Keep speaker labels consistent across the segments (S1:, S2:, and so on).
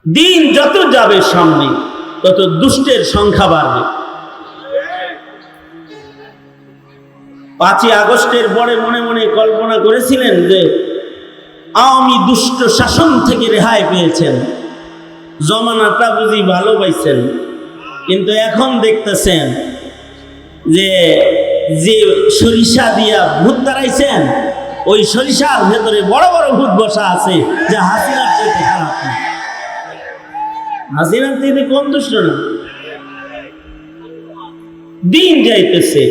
S1: দিন যত যাবে সামনে তত দুষ্টের সংখ্যা বাড়বে। 5ই আগস্টের পরে মনে মনে কল্পনা করেছিলেন যে আওয়ামী দুষ্ট শাসন থেকে রেহাই পেয়েছেন, জমানাটা বুঝি ভালো পাইছেন। কিন্তু এখন দেখতেছেন যে যে সরিষা দিয়া ভূত দাঁড়াইছেন, ওই সরিষার ভেতরে বড় বড় ভূত বসা আছে, যা হাসিনার চাইতে খারাপ না। হাসিনার চাইতে কম দুষ্ট না। দিন যাইতেছে,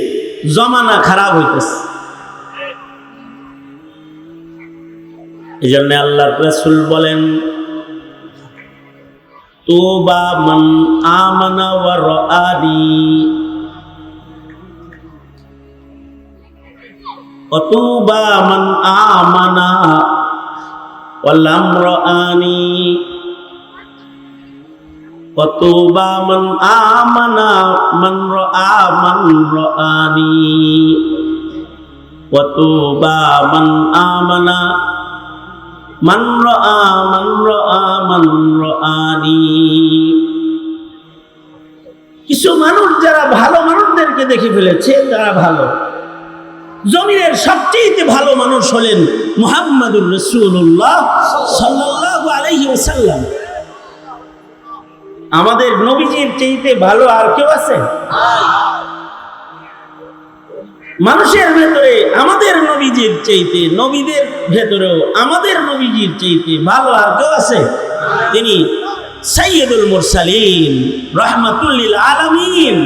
S1: জমানা খারাপ হইতেছে। এই জন্য আল্লাহর রাসূল বলেন, তুবা মান আমানা ওয়া রাআনি, অতুবা মান আমানা ওয়া লাম রাআনি, অতুবা মান আমানা মান রাআ মান রাআনি, অতুবা মান আমানা মান রাআ মান রাআ মান রাআনি। কিছু মানুষ যারা ভালো মানুষদেরকে দেখে ফেলেছে তারা ভালো। জমিনের সবচেয়ে ভালো মানুষ হলেন মুহাম্মদুর রাসূলুল্লাহ সাল্লাল্লাহু আলাইহি ওয়াসাল্লাম। আমাদের নবীজির চাইতে ভালো আর কেউ আছে? মানুষের ভেতরে আমাদের নবীজির চাইতে, নবীদের ভেতরেও আমাদের নবীজির চাইতে ভালো আর কেউ আছে? তিনি সাইয়্যিদুল মুরসালিন, রাহমাতুল লিল আলামিন।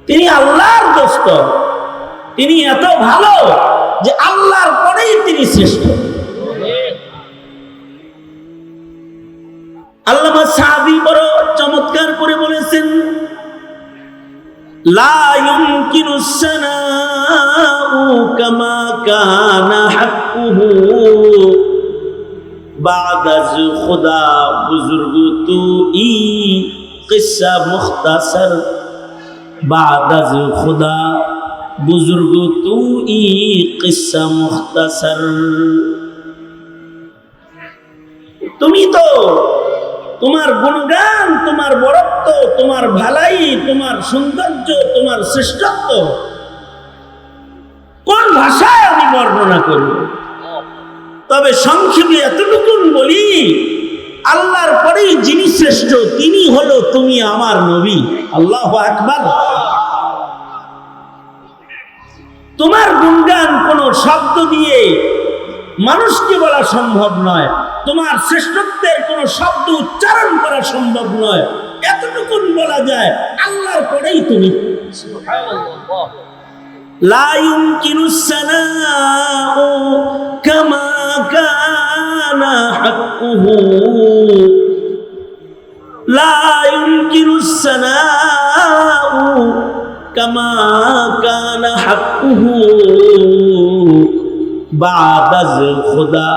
S1: তিনি আল্লাহর দোস্ত। তিনি এত ভালো যে আল্লাহর পরেই তিনি শ্রেষ্ঠ। আল্লামা সাদি বড় চমৎকার করে বলেছেন, লা ইউমকিনু সানাউ কামা কানা হাক্কুহু বা'দা খুদা বুজুর্গ তু ই কিসসা মুখতাসার, বা'দা খুদা বুজুর্গ তু ই কিসসা মুখতাসার। তুমি তো তোমার গুণগান, তোমার বড়ত্ব, তোমার ভালাই, তোমার সৌন্দর্য, তোমার শ্রেষ্ঠত্ব কোন ভাষায় আমি বর্ণনা করব? তবে সংক্ষেপে এতটুকু বলি, আল্লাহর পরেই যিনি শ্রেষ্ঠ তিনি হলো তুমি আমার নবী। আল্লাহু আকবার। তোমার গুণগান কোন শব্দ দিয়ে মানুষকে বলা সম্ভব নয়, তোমার শ্রেষ্ঠত্বের কোন শব্দ উচ্চারণ করা সম্ভব নয়। এতটুকু বলা যায়, আল্লাহর পরেই তুমি। লা ইউমকিনুস সানাউ কামা কানা হাক্কুহু, লা ইউমকিনুস সানাউ কামা কানা হাক্কুহু বা'দা খুদা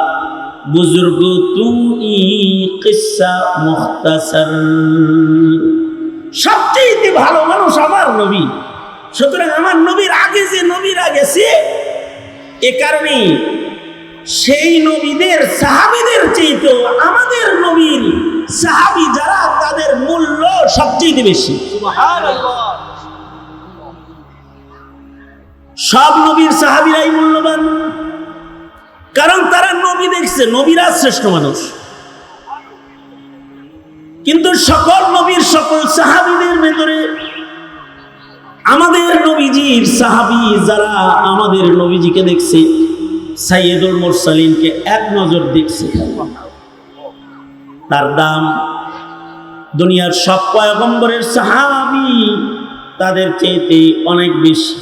S1: বুজুর্গ তু ই কিসসা মুখতাসার। সবচেয়ে ভালো মানুষ আমার নবী। সুতরাং আমার নবীর আগে যে নবীরা গেছে, এ কারণে সেই নবীদের সাহাবীদের চাইতেও আমাদের নবীর সাহাবী যারা, তাদের মূল্য সবচেয়ে বেশি। সুবহানাল্লাহ। সব নবীর সাহাবীরাই মূল্যবান, কারণ তারা নবী দেখছে, নবীরা শ্রেষ্ঠ মানুষ। কিন্তু সকল নবীর সকল সাহাবীদের ভেতরে আমাদের নবীজির সাহাবী যারা আমাদের নবীজিকে দেখছে, সাইয়্যিদুল মুরসালিনকে এক নজর দেখছে, তার দাম দুনিয়ার সব পয়গম্বরের সাহাবী তাদের চাইতে অনেক বেশি।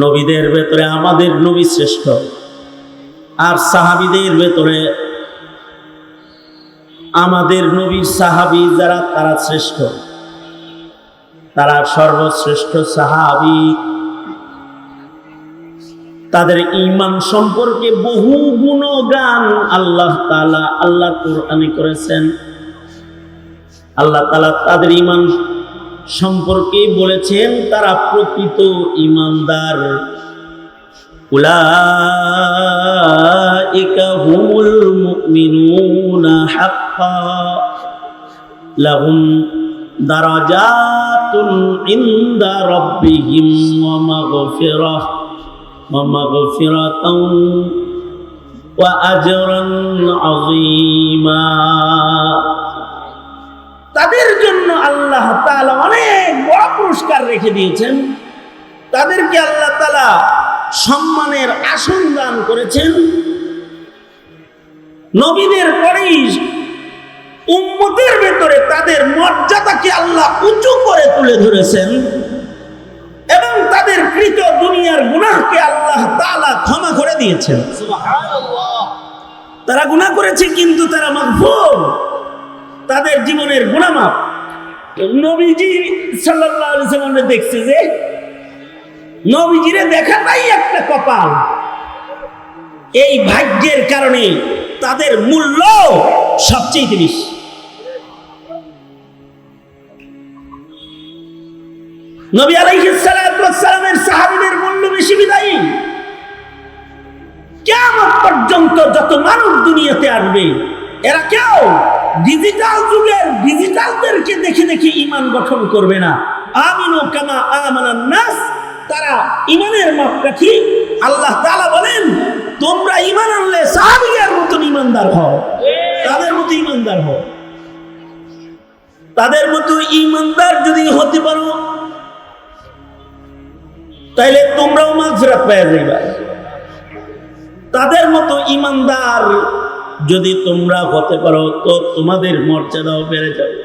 S1: নবীদের ভেতরে আমাদের নবী শ্রেষ্ঠ, আর সাহাবীদের ভেতরে আমাদের নবীর সাহাবী যারা তারা শ্রেষ্ঠ, তারা সর্বশ্রেষ্ঠ সাহাবী। তাদের ঈমান সম্পর্কে বহু গুণগান আল্লাহ তাআলা আল্লাহ কোরআনে করেছেন। আল্লাহ তাআলা তাদের ঈমান সম্পর্কে বলেছেন তারা প্রকৃত ঈমানদার। উলাইকা হুমুল মুমিনুনা হাক্কা লাহুম দারাজাতুন ইনদা রাব্বিহিম ওয়া মাগফিরাতাও ওয়া আজরান আযীমা। তাদের জন্য আল্লাহ তাআলা অনেক বড় পুরস্কার রেখে দিয়েছেন। তাদেরকে আল্লাহ তাআলা সম্মানের আসন দান করেছেন। নবীদের পরেই উম্মতের ভেতরে তাদের মর্যাদাকে আল্লাহ উঁচু করে তুলে ধরেছেন এবং তাদের কৃত দুনিয়ার গুনাহকে আল্লাহ তাআলা ক্ষমা করে দিয়েছেন। সুবহানাল্লাহ। তারা গুনাহ করেছে কিন্তু তারা মাগফুর, তাদের জীবনের গুনাহ মাফ। নবীজি সাল্লাল্লাহু আলাইহি ওয়াসাল্লাম দেখছে যে নবীজিরে দেখাটাই একটা কপাল। এই ভাগ্যের কারণে তাদের মূল্য সবচেয়ে বেশি। নবী আলাইহিস সালাতু ওয়াস সালামের সাহাবীদের মূল্য বেশি বিদায়ী। কিয়ামত পর্যন্ত যত মানুষ দুনিয়াতে আসবে এরা কেউ ডিজিটাল যুগের ডিজিটালদেরকে দেখে দেখে ঈমান গঠন করবে না। আমিনু কামা আমানান নাস, তারা ঈমানের মাপকাঠি। আল্লাহ তাআলা বলেন তোমরা ঈমান আনলে সাহাবীদের মতো ঈমানদার হও, তাদের মতো ঈমানদার হও। তাদের মতো ঈমানদার যদি হতে পারো তাইলে তোমরাও মাগফিরাত পেয়ে যাইবা। তাদের মতো ঈমানদার যদি তোমরা হতে পারো তো তোমাদের মর্যাদাও বেড়ে যাবে।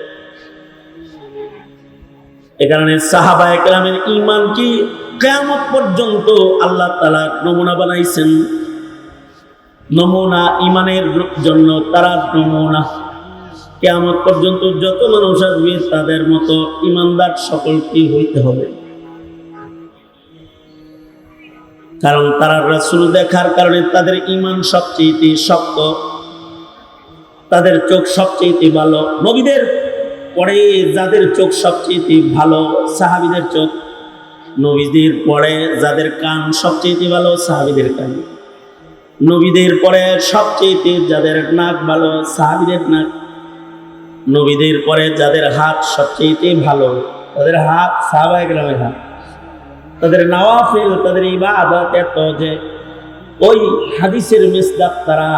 S1: এ কারণে সাহাবায়ে কেরামের ঈমান কি কিয়ামত পর্যন্ত আল্লাহ তাআলা নমুনা বানাইছেন। নমুনা ঈমানের জন্য তারা নমুনা। কিয়ামত পর্যন্ত যত মানুষ আসবে তাদের মতো ঈমানদার সকলকে হইতে হবে। কারণ তারা রাসূল দেখার কারণে তাদের ঈমান সবচেয়ে শক্ত, তাদের চোখ সবচেয়ে ভালো। নবীদের পরে যাদের চোখ সবচেয়ে ভালো সাহাবীদের চোখ, নবীদের পরে যাদের কান সবচেয়ে ভালো সাহাবীদের কান, নবীদের পরে সবচেয়ে যাদের নাক ভালো সাহাবীদের নাক, নবীদের পরে যাদের হাত সবচেয়ে ভালো তাদের হাত সাহাবায়ে কেরামের হাত। তাদের নওয়াফিল, তাদের ইবাদত এত যে ওই হাদিসের মিসদাক তারা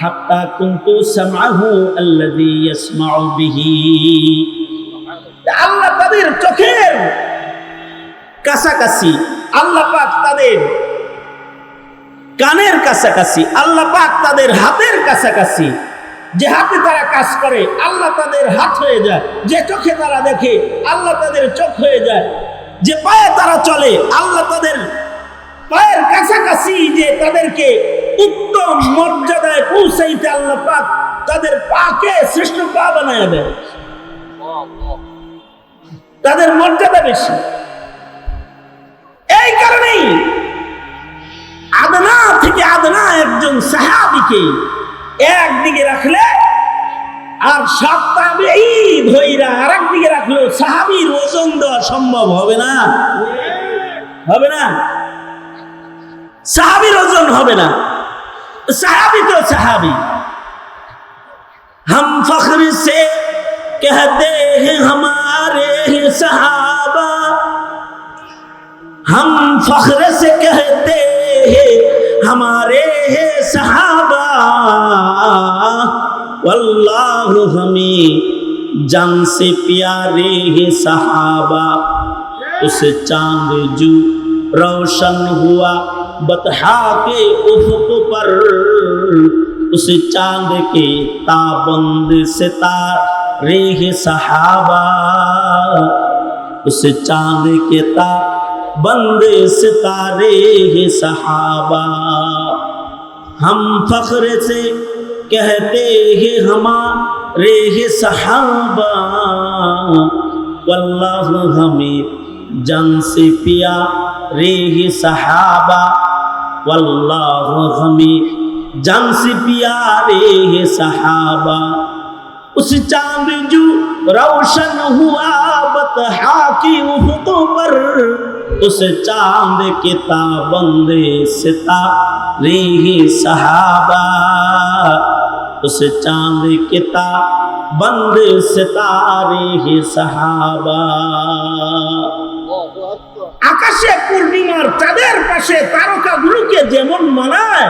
S1: হাত্তা কুনতু সামআহু আল্লাযী ইয়াসমাউ বিহি। আল্লাহ তাদের চোখের কাছাকাছি, আল্লাহ পাক তাদের কানের কাছাকাছি, আল্লাহ পাক তাদের হাতের কাছাকাছি। যে হাতে তারা কাজ করে আল্লাহ তাদের হাত হয়ে যায়, যে চোখে তারা দেখে আল্লাহ তাদের চোখ হয়ে যায়, যে পায়ে তারা চলে আল্লাহ তাদের পায়ের কাছাকাছি, যে তাদেরকে উত্তম মর্যাদায় পৌঁছাইতে আল্লাহ পাক তাদের পাকে শ্রেষ্ঠ পা বানায় দেয়। তাদের মর্যাদা বেশি। এই কারণেই আদনা থেকে আদনা একজন সাহাবীকে একদিকে রাখলে আর সব তাবেঈ ধইরা আরেকদিকে রাখলেও সাহাবীর ওজন দেওয়া সম্ভব হবে না, হবে না। সাহাবীর ওজন হবে না। সাহাবী তো সাহাবী। हम फख्र से कहते हैं हमारे सहाबा, हम फख्र से कहते हैं हमारे सहाबा, वल्लाह हमें जान से प्यारे हैं सहाबा। उस चांद जो रोशन हुआ बतहा के उफ़क़ पर, उस चांद के ताबंद सितारे हैं सहाबा, उस चांद के ताबंद सितारे हैं सहाबा। हम फख्र से कहते हैं हमारे हैं सहाबा, वल्लाह हमें जान से प्यारे हैं सहाबा, वल्लाह हमें जान से प्यारे हैं सहाबा। उस चांद जो रोशन हुआ बतहा की उफ़क़ पर, उस चांद के ताबंद सितारे हैं सहाबा, उस चांद के ताबंद सितारे ही सहाबा। আকাশে পূর্ণিমার চাঁদের পাশে তারকাগুলোকে যেমন মানায়,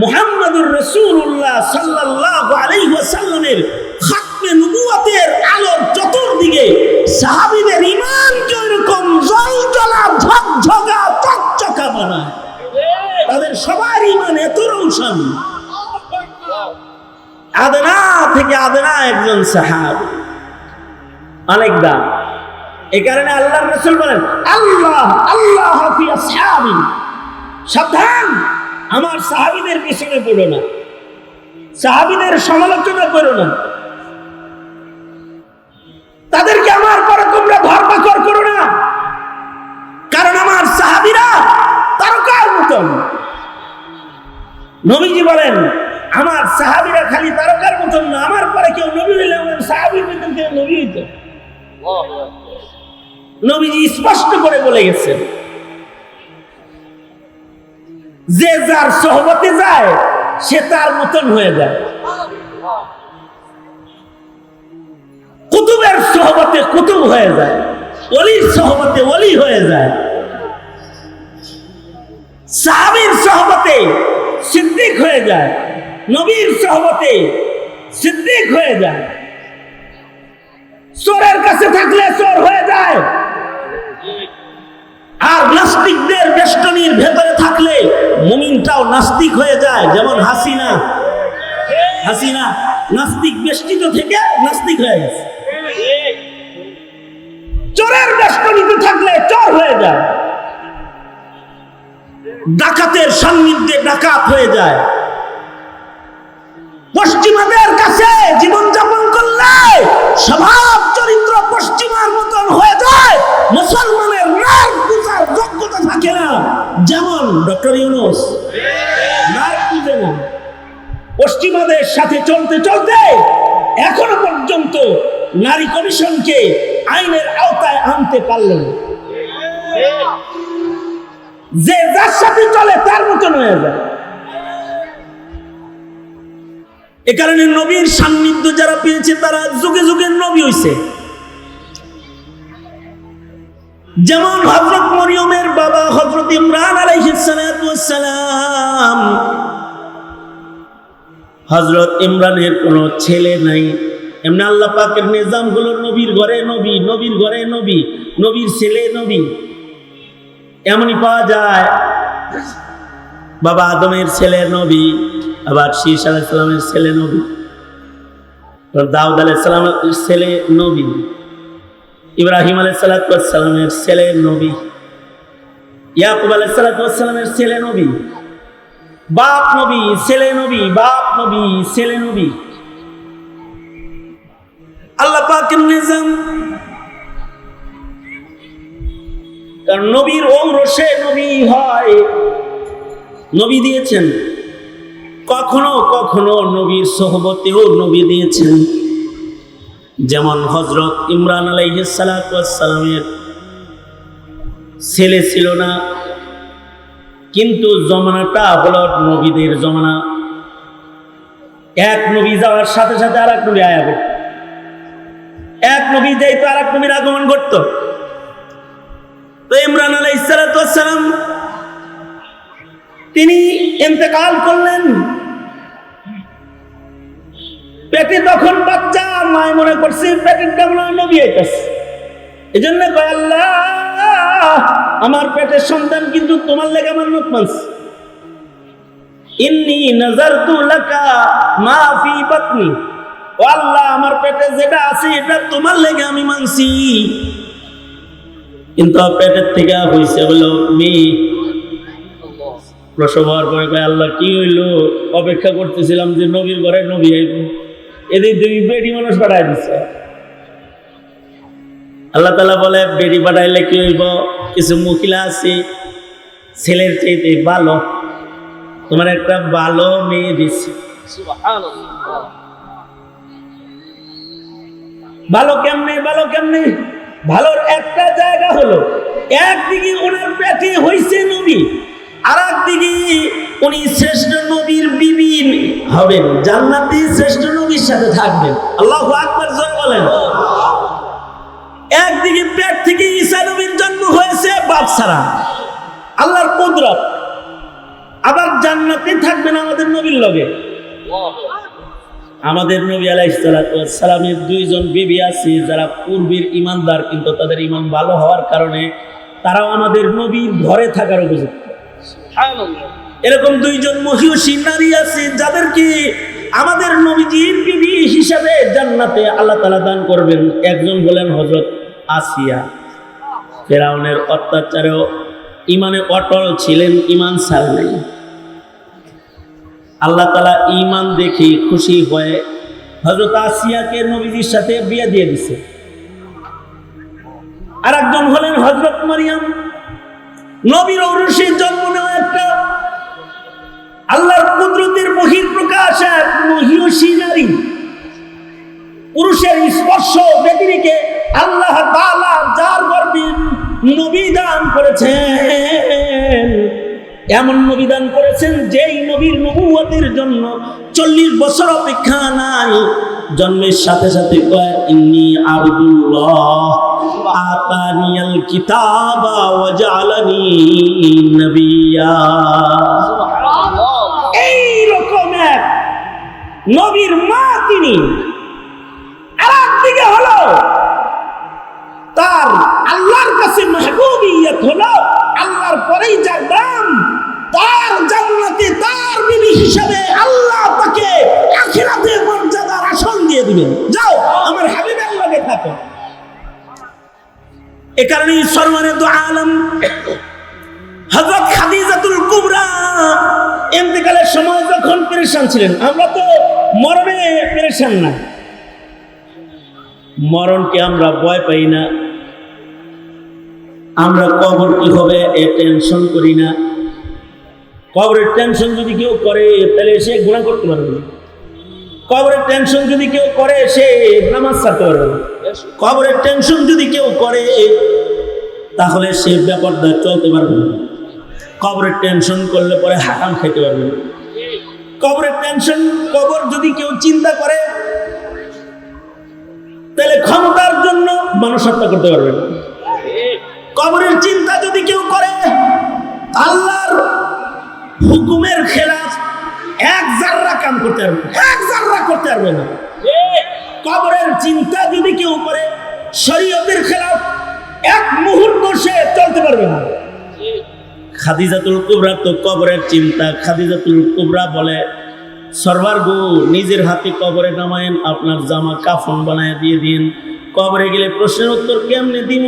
S1: মুহাম্মদুর রাসূলুল্লাহ সাল্লাল্লাহু আলাইহি ওয়াসাল্লামের খাতমে নবুয়তের আলোর চতুর্দিকে সাহাবীদের ঈমানকে এরকম জ্বলজ্বলা ঝকঝকা চকচকা বানায়। তাদের সবার ঈমান এত রৌশন। আদনা থেকে আদনা একজন সাহাবী, অনেক দাম। এই কারণে আল্লাহর রাসূল বলেন, আল্লাহ আল্লাহ ফি আসহাবি, সাবধান আমার সাহাবীদের পিছনে পড়ো না, সাহাবীদের সমালোচনা করো না, তাদেরকে আমার পরে তোমরা ধর্মাকর করো না, কারণ আমার সাহাবীরা তারকার মতন। নবীজি বলেন, আমার সাহাবীরা খালি তারকার মতন না, আমার পরে কেউ নবী হইলে আমার সাহাবীর মতন কেউ নবী হইতো। নবীজি স্পষ্ট করে বলে গেছেন, যে যার সোহবতে যায় সে তার মতন হয়ে যায়। কুতুবের সোহবতে কুতুব হয়ে যায়, ওলির সোহবতে ওলি হয়ে যায়, সাহাবীর সোহবতে সিদ্দিক হয়ে যায়, নবীর সোহবতে সিদ্দিক হয়ে যায়। চোরের কাছে থাকলে চোর হয়ে যায়, আর নাস্তিকদের বেষ্টনীর ভেতরে থাকলে মুমিনটাও নাস্তিক হয়ে যায়। যেমন হাসিনা নাস্তিক বেষ্টিত থেকে নাস্তিক হয়ে গেছে। চোরের বেষ্টনীতে থাকলে চোর হয়ে যায়, ডাকাতের সান্নিধ্যে ডাকাত হয়ে যায়। পশ্চিমাদের কাছে জীবনযাপন করলে স্বভাব চরিত্র পশ্চিমার মতন হয়ে যায়, মুসলমানের নাক বুঝার যোগ্যতা থাকে না। যেমন ডক্টর ইউনূস নাক বুঝে না, পশ্চিমাদের সাথে চলতে চলতে এখনো পর্যন্ত নারী কমিশনকে আইনের আওতায় আনতে পারল না। যে যার সাথে চলে তার মতন হয়ে যায়। এ কারণে নবীর সান্নিধ্য যারা পেয়েছে তারা যুগে যুগে নবী হইছে। যেমন হযরত মরিয়মের বাবা হযরত ইমরান আলাইহিস সালাতু ওয়াস সালাম, হযরত ইমরানের কোনো ছেলে নাই। এমনি আল্লাহ পাকের নিজাম গুলো, নবীর ঘরে নবী, নবীর ঘরে নবী, নবীর ছেলে নবী, এমনই পাওয়া যায়। বাবা আদমের ছেলে নবী, আবার শীষ আলাইহিস সালামের ছেলে নবী, দাউদ আলাইহিস সালামের ছেলে নবী, ইব্রাহিম আলাইহিস সালামের ছেলে নবী, ইয়াকুব আলাইহিস সালামের ছেলে নবী, বাপ নবী ছেলে নবী, বাপ নবী ছেলে নবী। আল্লাহ পাকের নিজাম, কারণ নবীর ঔরসে নবী হয়, নবী দিয়েছেন। কখনো কখনো নবীর সোহবতেও নবী দিয়েছেন। যেমন হযরত ইমরান আলাইহিস সালাতু ওয়াস সালামের ছেলে ছিল না, কিন্তু জমানাটা হলো নবীদের জমানা। এক নবী যাওয়ার সাথে সাথে আর এক নবী আয়া করত, এক নবী যাইতো আর এক নবীর আগমন করত। তো ইমরান আলাইহিস সালাতু ওয়াস সালাম তিনি ইন্তেকাল করলেন। পেটে তখন বাচ্চা, মায় মনে করছে পেটের কেমন নবী আইতাছে, এজন্য কয় আল্লাহ আমার পেটের সন্তান কিন্তু তোমার লেগে আমার মুখ মানছে। ইন্নী নাযারতু লাকা মা ফি বাতনি, ও আল্লাহ আমার পেটে যেটা আছে এটা তোমার লেগে আমি মানছি। কিন্তু পেটের থেকে হইছে হলো মেয়ে। প্রসব হওয়ার পরে কয় আল্লাহ কি হইলো, অপেক্ষা করতেছিলাম যে নবীর ঘরে নবী আইব, এদিক তুমি বেডি মানুষ পাঠাই দিচ্ছে। আল্লাহ তাআলা বলে বেডি পাঠাইলে কি হইব, কিছু মহিলা আছে ছেলের চাইতে ভালো, তোমার একটা ভালো মেয়ে দিচ্ছি। ভালো কেমনে, ভালো কেমনে? ভালোর একটা জায়গা হলো, একদিকে ওনার পেটে হইছে নবী, আর একদিকে উনি শ্রেষ্ঠ নবীর বিবি হবেন, জান্নাতি শ্রেষ্ঠ নবীর সাথে থাকবেন। আল্লাহু আকবার জোরে বলেন। একদিকে পেট থেকে ঈসা নবীর জন্ম হয়েছে বাপ ছাড়া, আল্লাহর কুদরত। আবার জান্নাতে থাকবেন আমাদের নবীর লগে। আমাদের নবী আলাইহিস সালাতু ওয়াস সালামের দুইজন বিবি আছে যারা পূর্বের ঈমানদার, কিন্তু তাদের ঈমান ভালো হওয়ার কারণে তারাও আমাদের নবীর ঘরে থাকার উপযুক্ত। এরকম দুইজন মহিয়সী নারী আছে যাদেরকে আমাদের নবীজির বিবি হিসাবে জান্নাতে আল্লাহ তাআলা দান করবেন। একজন বলেন হযরত আসিয়া, ফেরাউনের অত্যাচারেও ঈমানে অটল ছিলেন, ঈমান ছাড়েন নাই। আল্লাহ তাআলা ঈমান দেখে খুশি হয়ে হযরত আসিয়াকে নবীজির সাথে বিয়ে দিয়ে দিছে। আর একজন হলেন হযরত মারিয়াম, নবীর ঔরসে জন্ম নেওয়া একটা আল্লাহর কুদরতের বহিঃপ্রকাশ, এক মহিয়সী নারী। পুরুষের স্পর্শ ব্যতিরেকে আল্লাহ তাআলা যার গর্ভে নবী দান করেছেন, এমন নবী দান করেছেন যেই নবীর নবুয়তের জন্য 40 বছর অপেক্ষা নাই। জন্মের সাথে সাথে কয় ইন্নী আবদুল্লাহ আতানিয়াল কিতাবা ওয়া জাআলানি নবিয়্যা। এই রকম এক নবীর মা তিনি। আর একদিকে হলো তার আল্লাহর কাছে মাহবুবিয়ত হলো, আল্লাহর পরেই যার দাম, তার জান্নাতে তার বিবি হিসাবে আল্লাহ তাকে আখিরাতে মর্যাদার আসন দিয়ে দিবেন। যাও আমার হাবিবের লগে থাকো। এ কারণে সরওয়ারে দু আলম হযরত খাদিজাতুল কুবরা ইন্তেকালের সময় যখন পেরেশান ছিলেন, আমরা তো মরণে পেরেশান না, মরণকে আমরা ভয় পাই না, আমরা কবর কি হবে এ টেনশন করি না। কবরের টেনশন যদি কেউ করে তাহলে সে গুনাহ করতে পারবে না। কবরের টেনশন যদি কেউ করে সে নামাজ ছাড়তে পারবে না। কবরের টেনশন যদি কেউ করে তাহলে সে ব্যাপারটা চলতে পারবে না। কবরের টেনশন করলে পরে হারাম খেতে পারবে না। কবরের টেনশন, কবর যদি কেউ চিন্তা করে তাহলে ক্ষমতার জন্য মানুষ হত্যা করতে পারবে না। কবরের চিন্তা যদি কেউ করে আল্লাহর হুকুমের খেলাফ এক জাররা কাম করতে পারবে না, এক জাররা করতে পারবে না। কবরের চিন্তা যদি কেউ করে শরীয়তের খেলাফ এক মুহূর্ত সে চলতে পারবে না। খাদিজাতুল কুবরা তো কবরের চিন্তা। খাদিজাতুল কুবরা বলে সরওয়ার গো, নিজের হাতে কবরে নামায়েন, আপনার জামা কাফন বানায় দিয়ে দিন। কবরে গেলে প্রশ্নের উত্তর কেমনে দিব?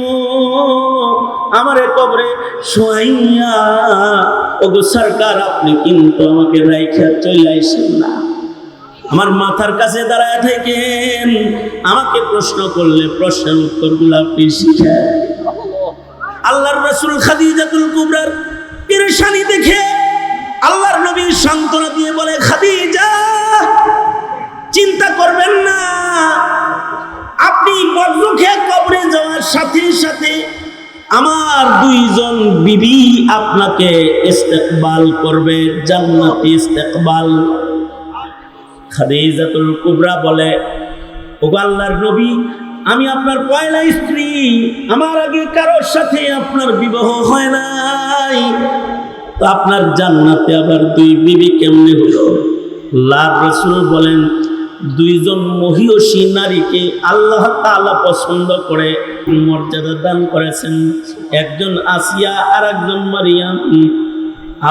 S1: আমারে কবরে শোয়াইয়া ওগো সরকার, আপনি কিন্তু আমাকে রাইখা চলে আইসেন না। আমার মাথার কাছে দাঁড়ায় থাকেন, আমাকে প্রশ্ন করলে প্রশ্নের উত্তরগুলো আপনি শিখায়। আল্লাহর রাসূল খাদিজাতুল কুবরার পেরেশানি দেখে আল্লাহর নবী সান্ত্বনা দিয়ে বলে, খাদিজা চিন্তা করবেন না, আপনি বজ্র খেয়ে কবরে যাওয়ার সাথে সাথে আমার দুইজন বিবি আপনাকে ইস্তেকবাল করবে, জান্নাতি ইস্তেকবাল। খাদিজাতুল কুবরা বলে, ওগো আল্লাহর নবী, আমি আপনার পয়লা স্ত্রী, আমার আগে কারোর সাথে আপনার বিবাহ হয় নাই, তো আপনার জান্নাতে আবার দুই বিবি কেমনে হলো? আল্লাহর রাসূল বলেন, দুইজন মহিয়সী নারীকে আল্লাহ তাআলা পছন্দ করে মর্যাদা দান করেছেন, একজন আসিয়া আর একজন মারিয়াম।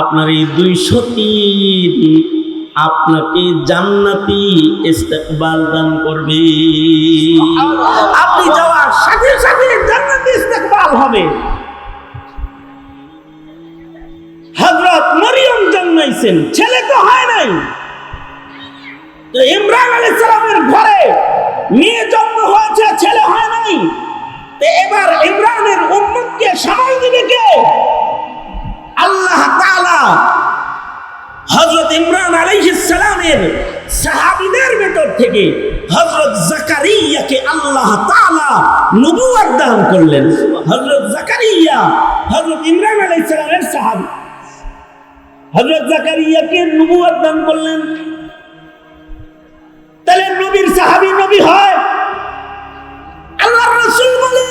S1: আপনার এই দুই সতী আপনাকে জান্নাতি ইস্তেকবাল দান করবে। আপনি যাওয়ার সাথে সাথে জান্নাতি ইস্তেকবাল হবে। হযরত মারিয়াম জন্মাইছেন, ছেলে তো হয় নাই। তো ইমরান আলাইহিস সালামের ঘরে মেয়ে জন্ম হয়েছে, ছেলে হয় নাই। তো এবার ইমরানের উম্মতকে সামাল দিবে কে? আল্লাহ তাআলা হযরত ইমরান আলাইহিস সালামের সাহাবীদের ভেতর থেকে হযরত জাকারিয়াকে আল্লাহ তাআলা নবুয়ত দান করলেন। হযরত জাকারিয়া হযরত ইমরান আলাইহিস সালামের সাহাবী। হযরত জাকারিয়াকে নবুয়ত দান করলেন। তাহলে নবীর সাহাবী নবী হয়? আল্লাহর রাসূল বলে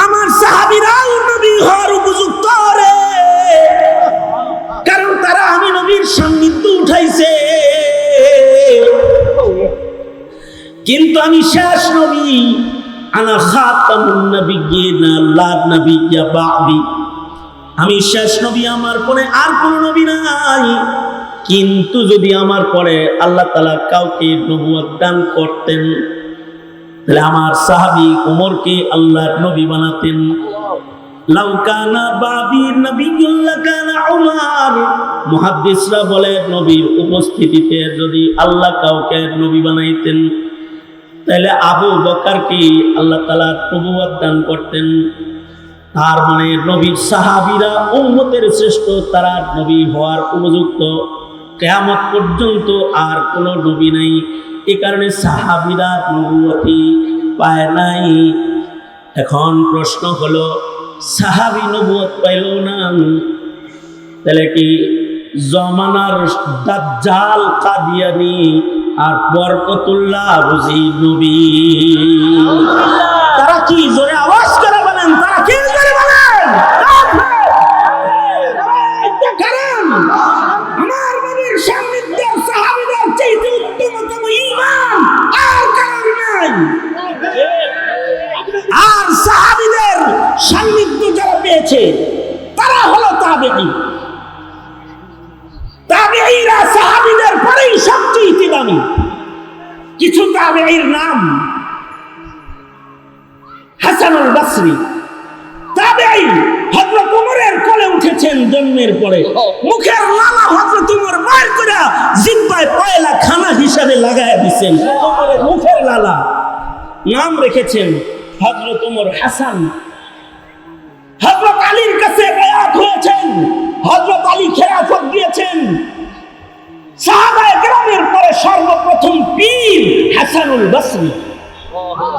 S1: আমার সাহাবীরাও নবী হওয়ার উপযুক্ত রে, কারণ তারা আমি নবীর সান্নিধ্য উঠাইছে। কিন্তু আমি শেষ নবী, আনা খাতামুন নাবিয়্যিন লা নাবিয়্যা বা'দি, আমি শেষ নবী, আমার পরে আর কোন নবী নাই। কিন্তু যদি আমার পরে আল্লাহ তাআলা কাউকে নবুয়ত দান করতেন, তাহলে আমার সাহাবী ওমরকে আল্লাহর নবী বানাতেন। লাউ কানা বাবি নবিয়্যুন লাকানা উমর, মুহাদ্দিসরা বলে নবীর উপস্থিতিতে যদি আল্লাহ কাউকে নবী বানাইতেন, তাহলে আবু বকরকে আল্লাহ তাআলা নবুয়ত দান করতেন। তার মানে নবীর সাহাবীরা উম্মতের শ্রেষ্ঠ, তারা নবী হওয়ার উপযুক্ত। কিয়ামত পর্যন্ত আর কোন নবী নাই, এই কারণে সাহাবীরা নবুয়তি পায় নাই। এখন প্রশ্ন হলো, সাহাবী নবুয়ত পাইল না, তাহলে কি জমানার দাজ্জাল কাদিয়ানী আর বরকতুল্লাহ বুঝি নবী? তারা কি জোরে আওয়াজ করে বলেন, তারা কি জোরে বলেন? আমার নবীর সান্নিধ্যে সাহাবীদের চাইতে উত্তমতম ঈমান আর কারোর নাই। আর সাহাবীদের সান্নিধ্য যারা পেয়েছে তারা হলো তাবেঈ। তাবেঈরা সাহাবীদের পরেই সবচেয়ে দামি। কিছু তাবেঈর নাম: হাসানুল বসরি তাবেঈ, হযরত ওমরের কোলে উঠেছেন জন্মের পরে, মুখের লালা হযরত ওমর বাইর করে জিহ্বায় পয়লা খানা হিসাবে লাগায়া দিবেন। ওমরের মুখের লালা নাম রেখেছেন হযরত ওমর হাসান। হযরত আলীর কাছে বায়াত হয়েছেন, হযরত আলী খেলাফত দিয়েছেন। সাহাবায়ে কেরামের পরে সর্বপ্রথম পীর হাসানুল বসরি,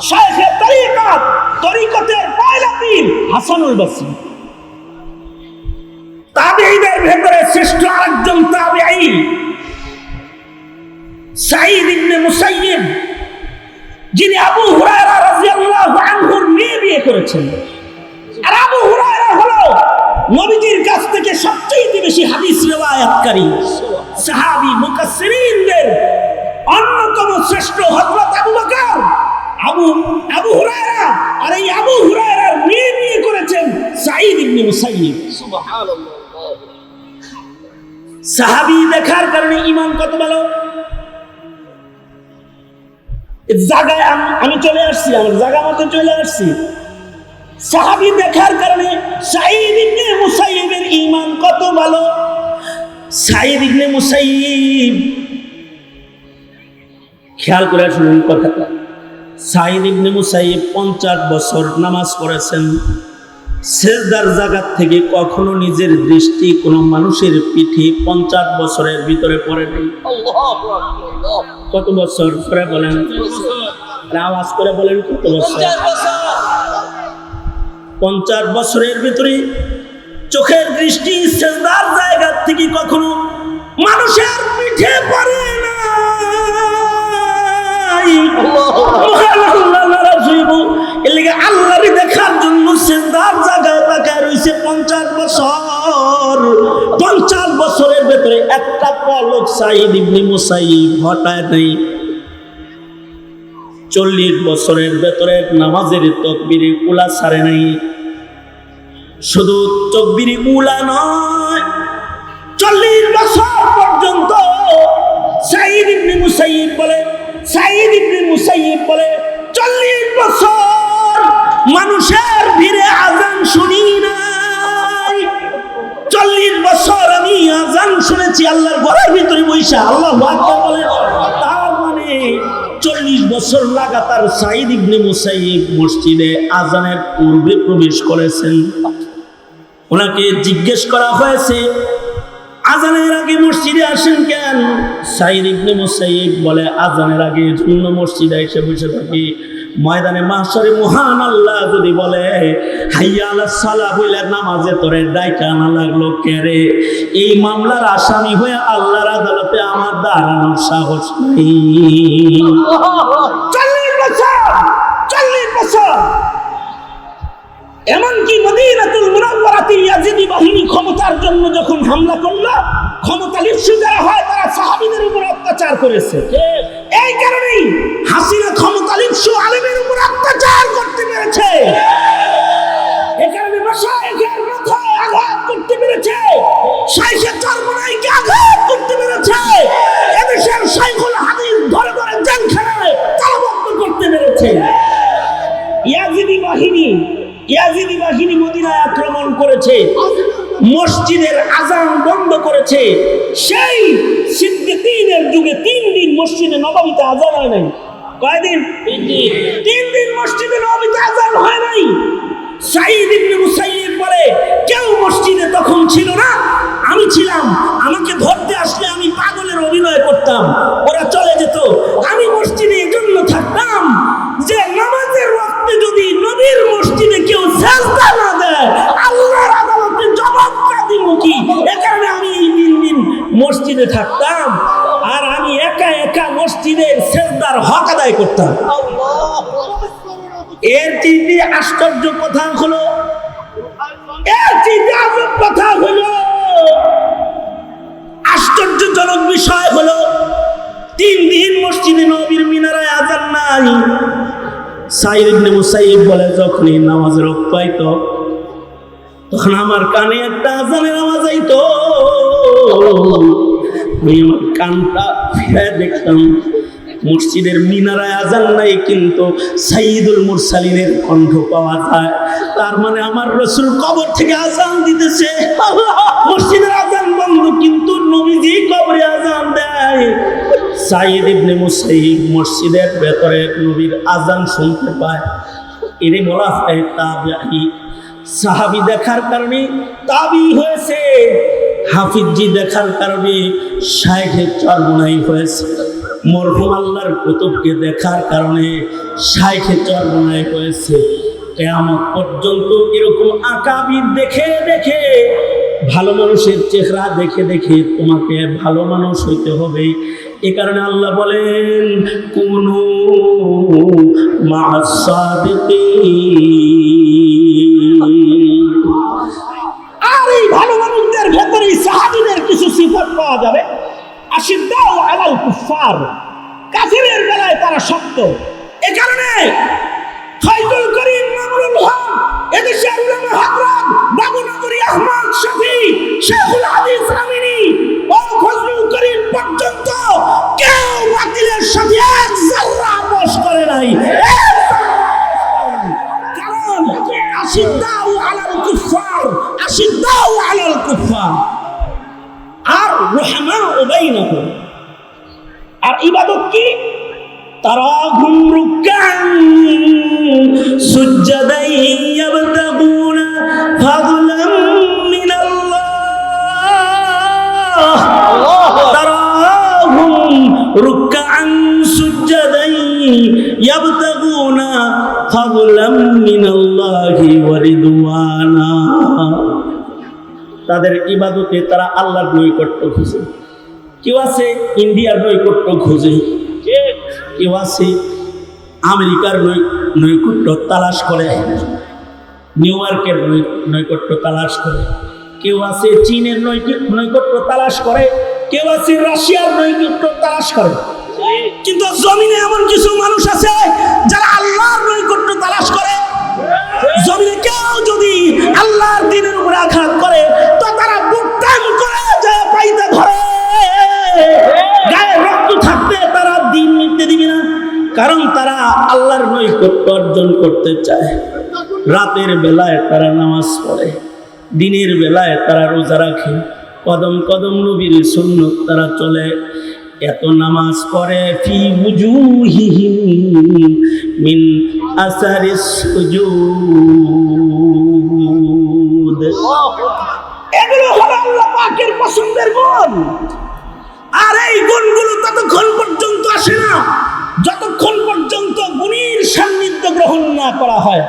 S1: শাইখে তরিকত, তরিকতের পয়লা পীর হাসানুল বসরি। তাবেঈদের ভেতরে শ্রেষ্ঠ আরেকজন তাবেঈ সাঈদ ইবনে মুসাইয়্যিব, যিনি আবু হুরায়রা রাদিয়াল্লাহু আনহুর মেয়ে বিয়ে করেছেন। আর আবু হুরায়রা হলো নবীজির কাছ থেকে সবচেয়ে বেশি হাদিস রিওয়ায়াতকারী সাহাবী মুকাসসিরিনদের অন্যতম শ্রেষ্ঠ হযরত আবু বকর আবু হুরায়রা, আর এই আবু হুরায়রার মেয়ে বিয়ে করেছেন সাঈদ ইবনে মুসাইয়্যিব। সুবহানাল্লাহ। সাহাবী দেখার কারণে ঈমান কত ভালো। জায়গায় আমি চলে আসছি, আমার জায়গা মতো চলে আসছি। সাহাবী দেখার কারণে সাঈদ ইবনে মুসাইয়্যিবের ঈমান কত ভালো। সাঈদ ইবনে মুসাইয়্যিব, খেয়াল করে শুনুন কথাটা। সাঈদ ইবনে মুসাইয়্যিব 50 বছর নামাজ পড়েছেন। সিজদার জায়গা থেকে কখনো নিজের দৃষ্টি কোনো মানুষের পিঠে 50 বছরের ভিতরে পড়ে নাই। কত বছর করে বলেন? আওয়াজ করে বলেন, কত বছর? 50 বছরের ভিতরে চোখের দৃষ্টি সিজদার জায়গা থেকে কখনো মানুষের পিঠে পড়ে না। আল্লাহর দেখার জন্য সিজদার জায়গায় তাকায় রয়েছে 50 বছর। 50 বছরের ভেতরে একটা পলক সাঈদ ইবনে মুসাইয়্যিব হটায় নাই। 40 বছরের ভেতরে নামাজের তাকবীরে উলা ছাড়ে নাই। শুধু তাকবীরে উলা নয়, 40 বছর পর্যন্ত সাঈদ ইবনে মুসাইয়্যিব বলে 40 বছর মানুষের ভিড়ে আজান শুনি নাই। 40 বছর আমি আজান শুনেছি আল্লাহর ঘরের ভিতরে বৈশা। আল্লাহু আকবার বলে। তার মানে 40 বছর লাগাতার সাঈদ ইবনে মুসাইয়্যিব মসজিদে আজানের পূর্বে প্রবেশ করেছেন। ওনাকে জিজ্ঞেস করা হয়েছে, আজানের আগে মসজিদে আসেন কেন? সাঈদ ইবনে মুসাইয়্যিব বলে, আজানের আগে জন্য মসজিদে এসে বসে থাকি। ময়দানে মাহশরে মহান আল্লাহ যদি বলে হাইয়া আলাস সালাহ বলে নামাজে তোরে ডাইকা আনা লাগলো কেরে, এই মামলার আসামি হয়ে আল্লাহর আদালতে আমার দাঁড়ানোর সাহস নেই। 40 বছর এমনকি মদিনাতুল মুনাওয়ারাতে ইয়াজিদি বাহিনী ক্ষমতার জন্য যখন হামলা করলো, ক্ষমতা লিপ্সু যারা হয় তারা সাহাবীদের উপর অত্যাচার করেছে। এই কারণেই হাসিনা ক্ষমতা লিপ্সু আলেমের উপর অত্যাচার করতে পেরেছে। এই কারণে মাশায়েখের মাথায় আঘাত করতে পেরেছে, শাইখে চরমনাইকে আঘাত করতে পেরেছে, এদেশের শাইখুল হাদিস ধরে ধরে জেলখানায় তালাবদ্ধ করতে পেরেছে। ইয়াজিদি বাহিনী মদিনায় আক্রমণ করেছে, মসজিদের আজান বন্ধ করেছে। সেই সিদ্দিকীনের যুগে 3 দিন মসজিদে নববীতে আজান হয় নাই। কয়দিন? 3 দিন মসজিদে নববীতে আজান হয় নাই। সাঈদ ইবনে মুসাইয়্যিব বলে কেউ মসজিদে তখন ছিল না, আমি ছিলাম। আমাকে ধরতে আসলে আমি পাগলের অভিনয় করতাম, ওরা চলে যেত। আমি মসজিদে এজন্য থাকতাম যে নামাজের ওয়াক্তে যদি নবীর মসজিদে কেউ সিজদা না দেয় আল্লাহর আদালতে জবাবটা দিব কি। এই কারণে আমি এই 3 দিন মসজিদে থাকতাম, আর আমি একা একা মসজিদের সিজদার হক আদায় করতাম। এর চেয়ে আশ্চর্য কথা হলো, আশ্চর্যজনক বিষয় হলো 3 দিন মসজিদে নববীর মিনারায় আজান নাই। সাঈদ ইবনে মুসাইয়্যিব বলে যখনই নামাজের ওয়াক্ত পাইতো তখন আমার কানে একটা আজানের আওয়াজ আইতো, আমি আমার কানটা ফিরে দেখতাম মসজিদের মিনারায় আজান নাই, কিন্তু সাইয়্যিদুল মুরসালিনের কণ্ঠ পাওয়া যায়। তার মানে আমার রাসূল কবর থেকে আজান দিতেছে। মসজিদের আজান বন্ধ কিন্তু নবীজি কবরে আজান দেয়। সাঈদ ইবনে মুসাইয়্যিব মসজিদের ভেতরে নবীর আজান শুনতে পায়। এরে বলা হয় তাবিঈ। সাহাবী দেখার কারণে তাবিঈ হয়েছে, হাফিজি দেখার কারণে শাইখে চরমনাই হয়েছে, মরহুম আল্লাহর কুতুবকে দেখার কারণে শাইখে চরমনাই হয়েছে। কিয়ামত পর্যন্ত এরকম আকাবির দেখে দেখে, ভালো মানুষের চেহারা দেখে দেখে তোমাকে ভালো মানুষ হইতে হবে। এ কারণে আল্লাহ বলেন কুনু মা'আস সাদিকিন। আর এই ভালো মানুষদের ভেতরে সাহাবীদের কিছু সিফাত পাওয়া যাবে। আশিদ্দাউ আলাল কুফার, কাফিরের বেলায় তারা শক্ত। এ কারণে ফায়জুল করিম মামুনুল হক, এদেশের উলামা হযরত বাবুনগরী আহমদ শফি, শাইখুল হাদিস আমিনী ও ফজলুল করিম পর্যন্ত কেউ বাতিলের সাথে এক যারা আপোষ করে নাই। কারণ আশিদ্দাউ আলাল কুফার, আশিদ্দাউ আলাল কুফার আর রহমাউ বাইনাহুম। আর ইবাদত কি? তারাহুম রুকআন সুজদান ইয়াবতাগুনা ফাদলাম মিনাল্লাহ। তারাহুম রুকআন সুজদান ইয়াবতাগুনা ফাদলাম মিনাল্লাহি ওয়া রিদওয়ানা। তাদের ইবাদতে তারা আল্লাহর নৈকট্য খুঁজে। কেউ আছে ইন্ডিয়ার নৈকট্য খুঁজে, কেউ আছে আমেরিকার নৈকট্য তালাশ করে, নিউ ইয়র্কের নৈকট্য তালাশ করে, কেউ আছে চীনের নৈকট্য তালাশ করে, কেউ আছে রাশিয়ার নৈকট্য তালাশ করে। কিন্তু জমিনে এমন কিছু মানুষ আছে যারা আল্লাহর নৈকট্য তালাশ করে। জমিনে কেউ যদি আল্লাহর দ্বীনের উপর আঘাত করে তো তারা বুকটান করে যায় পাইতে ধরে, গায়ে রক্ত থাকতে তারা দ্বীন নিতে দিবে না, কারণ তারা আল্লাহর নৈকট্য অর্জন করতে চায়। রাতের বেলায় তারা নামাজ পড়ে, দিনের বেলায় তারা রোজা রাখে, কদম কদম নবীর সুন্নত তারা চলে। এত নামাজ পড়ে ফি বুজুহিহিম মিন আসারিস সুজুদ। এগুলো হলো আল্লাহ পাকের পছন্দের গুণ। আর এই গুণগুলো ততক্ষণ পর্যন্ত আসে না যতক্ষণ পর্যন্ত গুণীর সান্নিধ্য করা হয়।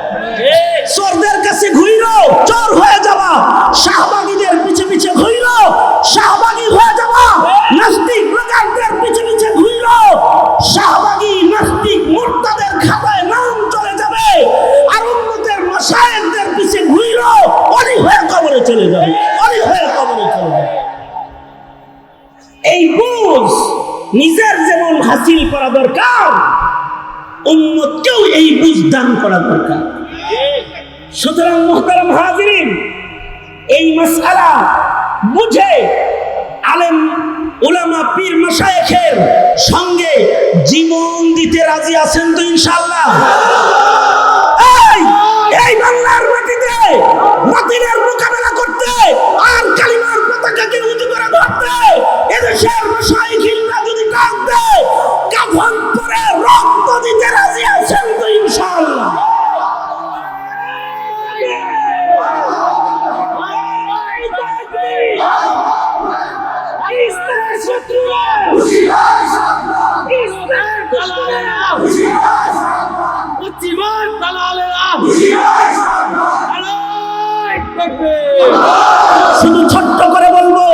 S1: চোরদের কাছে ঘুইরো চোর হয়ে যাবা, শাহবাগীদের পিছে পিছে ঘুইরো শাহবাগী হয়ে যাবা, নাস্তিক প্রকারদের পিছে পিছে ঘুইরো শাহবাগী নাস্তিক মুরতাদের খাতায় নাম চলে যাবে, আর উম্মতের মাশায়েখদের পিছে ঘুইরো অলি হয়ে কবরে চলে যাবে, অলি হয়ে কবরে চলে যাবে। এই বুঝ নিজের যেমন হাসিল করা দরকার, উম্মতকেও এই বুঝ দান করা দরকার। সুতরাং মুহতারাম হাজিরিন, এই মাসআলা বুঝে আলেম উলামা পীর মাশায়েখের সঙ্গে জীবন দিতে রাজি আছেন তো ইনশাআল্লাহ? এই বাংলার মাটিতে বাতিলের মোকাবেলা করতে আর কালিমার পতাকাকে উঁচু করে ধরতে এদেশের মাশায়েখরা যদি ডাক দেয় কাফন পরে রক্ত দিতে রাজি আছেন তো ইনশাআল্লাহ? শুধু ছোট্ট করে বলবো,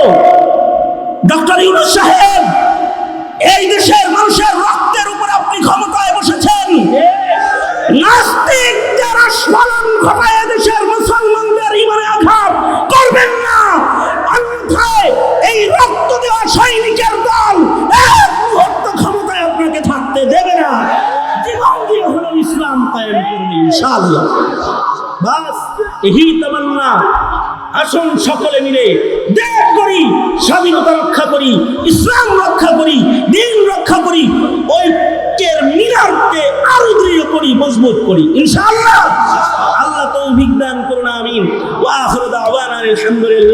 S1: ডক্টর ইউনূস সাহেব, এই দেশের মানুষের রক্তের উপর আপনি ক্ষমতায় বসেছেন। নাস্তিক যারা স্মরণ ঘটায় দেশের মুসলমানদের ইমানে আঘাত করবেন না, অন্যথায় এই রক্ত দেওয়া সৈনিকের দল এক মুহূর্ত ক্ষমতায় আপনাকে থাকতে দেবে না। জীবন দিয়ে হলো ইসলাম কায়েম করবে ইনশাআল্লাহ। বাস এই তামান্না। আসুন সকলে মিলে দেশ করি, স্বাধীনতা রক্ষা করি, ইসলাম রক্ষা করি, দ্বীন রক্ষা করি, ঐক্যের মিনারকে আরো দৃঢ় করি, মজবুত করি ইনশাআল্লাহ। আল্লাহ তৌফিক দান করুন, আমিন। ওয়া আখিরু দাওয়ানা আলহামদুলিল্লাহ।